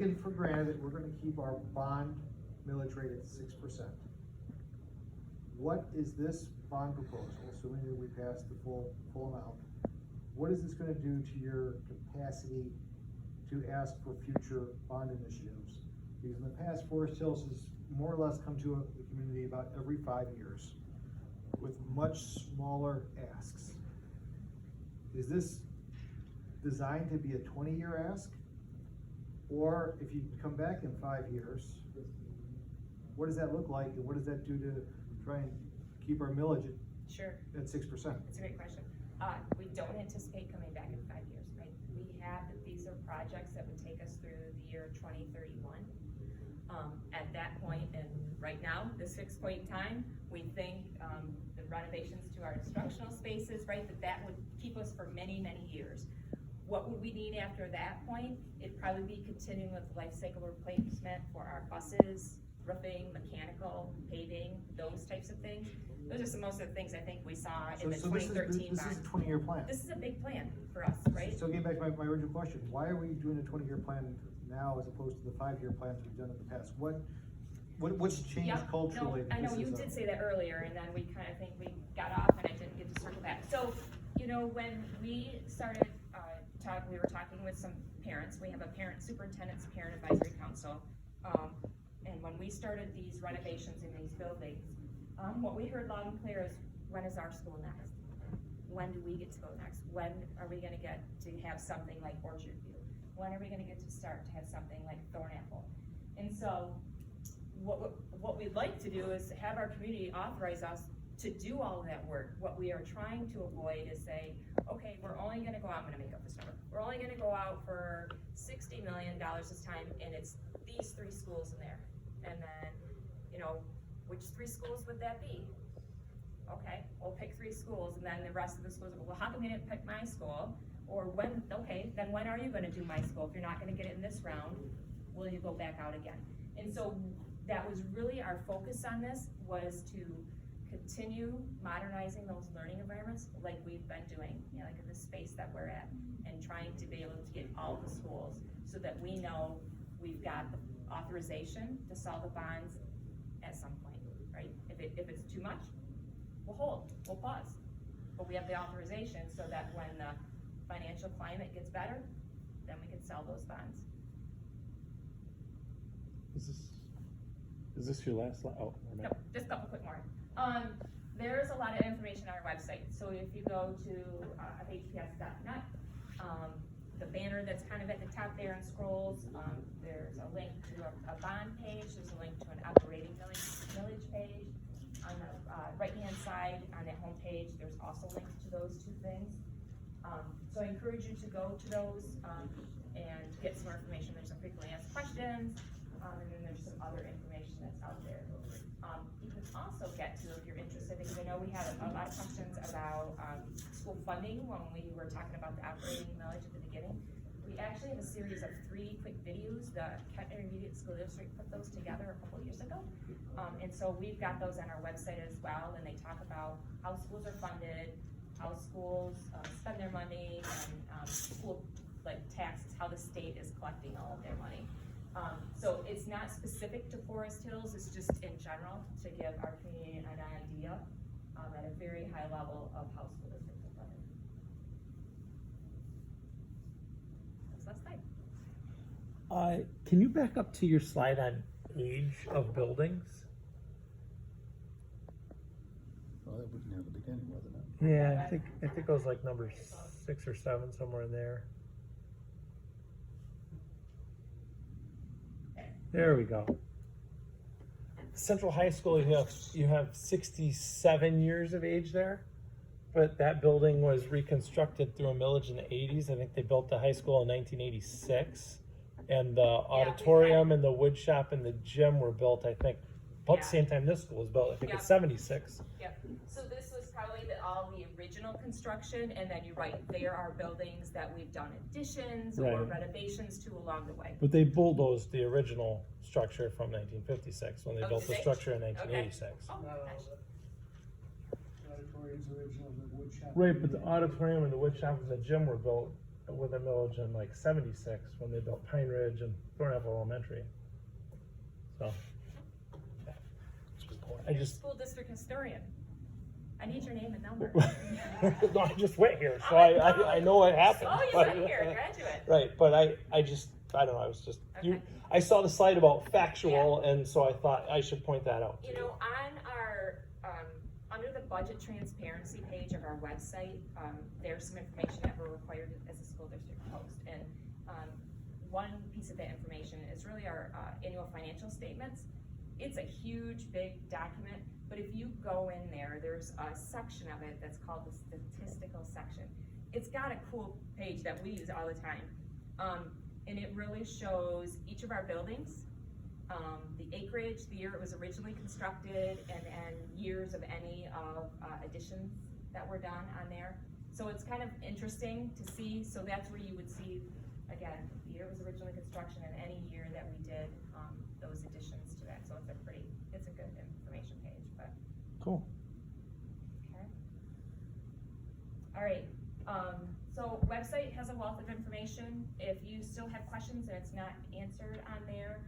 taken for granted that we're gonna keep our bond millage rate at 6%. What is this bond proposal, assuming that we pass the full amount, what is this gonna do to your capacity to ask for future bond initiatives? Because in the past, Forest Hills has more or less come to the community about every 5 years with much smaller asks. Is this designed to be a 20-year ask? Or if you come back in 5 years, what does that look like, and what does that do to try and keep our millage at 6%? It's a great question. We don't anticipate coming back in 5 years, right? We have that these are projects that would take us through the year 2031. At that point, and right now, this fixed point in time, we think the renovations to our instructional spaces, right, that would keep us for many, many years. What would we need after that point? It'd probably be continuing with life cycle replacement for our buses, roofing, mechanical, paving, those types of things. Those are some most of the things I think we saw in the 2013 bond. This is a 20-year plan. This is a big plan for us, right? So getting back to my original question, why are we doing a 20-year plan now as opposed to the 5-year plans we've done in the past? What's changed culturally? No, I know you did say that earlier, and then we kind of think we got off, and I didn't get to circle back. So, you know, when we started we were talking with some parents. We have a superintendent's parent advisory council, and when we started these renovations in these buildings, what we heard loud and clear is, when is our school next? When do we get to go next? When are we going to get to have something like Orchard View? When are we going to get to start to have something like Thornapple? And so what we'd like to do is have our community authorize us to do all of that work. What we are trying to avoid is say, okay, we're only going to go out, I'm going to make up this number, we're only going to go out for $60 million this time, and it's these 3 schools in there. And then, you know, which 3 schools would that be? Okay, we'll pick 3 schools, and then the rest of the schools, well, how come you didn't pick my school? Or when, okay, then when are you going to do my school? If you're not going to get it in this round, will you go back out again? And so that was really our focus on this, was to continue modernizing those learning environments like we've been doing, you know, like in the space that we're at, and trying to be able to get all the schools so that we know we've got the authorization to sell the bonds at some point, right? If it's too much, we'll hold, we'll pause. But we have the authorization so that when the financial climate gets better, then we can sell those bonds. Is this your last slide? Oh, no, just a couple quick more. There's a lot of information on our website. So if you go to hps.net, the banner that's kind of at the top there and scrolls, there's a link to a bond page, there's a link to an operating millage page. On the right-hand side on that home page, there's also links to those 2 things. So I encourage you to go to those and get some more information. There's some frequently asked questions, and then there's some other information that's out there. You can also get to, if you're interested, because I know we had a lot of questions about school funding when we were talking about the operating millage at the beginning. We actually have a series of 3 quick videos. The Kent Intermediate School District put those together a couple years ago. And so we've got those on our website as well, and they talk about how schools are funded, how schools spend their money, and school taxes, how the state is collecting all of their money. So it's not specific to Forest Hills, it's just in general to give our community an idea at a very high level of how school districts are funded. That's last slide. Can you back up to your slide on age of buildings? Well, that was near the beginning, wasn't it? Yeah, I think it was like number 6 or 7, somewhere in there. There we go. Central High School, you have 67 years of age there, but that building was reconstructed through a millage in the 80s. I think they built the high school in 1986, and the auditorium and the wood shop and the gym were built, I think, about the same time this school was built. I think it's 76. Yep. So this was probably all the original construction, and then you're right, there are buildings that we've done additions or renovations to along the way. But they bulldozed the original structure from 1956 when they built the structure in 1986. Okay. Oh, gosh. Auditorium's original, the wood shop. Right, but the auditorium and the wood shop and the gym were built with a millage in like 76 when they built Pine Ridge and Thornapple Elementary. So, I just, School district historian. I need your name and number. no, I just went here, so I know what happened. Oh, you went here, graduate. Right, but I don't know, I was just, Okay. I saw the slide about factual, and so I thought I should point that out. You know, on our, under the budget transparency page of our website, there's some information that we're required as a school district to post. And one piece of that information is really our annual financial statements. It's a huge, big document, but if you go in there, there's a section of it that's called the statistical section. It's got a cool page that we use all the time. And it really shows each of our buildings, the acreage, the year it was originally constructed, and years of any of additions that were done on there. So it's kind of interesting to see. So that's where you would see, again, the year it was originally construction and any year that we did those additions to that. So it's a good information page. But Cool. okay. All right. So website has a wealth of information. If you still have questions and it's not answered on there,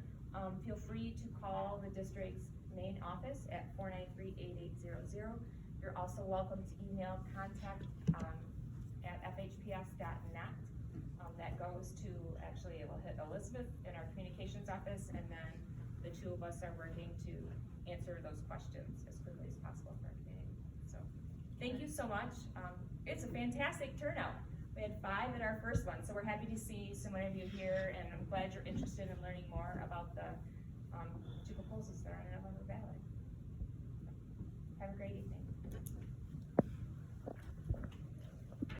feel free to call the district's main office at 493-8800. You're also welcome to email contact at fhps.net. That goes to, actually it will hit Elizabeth in our communications office, and then the two of us are working to answer those questions as quickly as possible for our community. So thank you so much. It's a fantastic turnout. We had 5 at our first one, so we're happy to see so many of you here, and I'm glad you're interested in learning more about the two proposals that are on the November ballot. Have a great evening.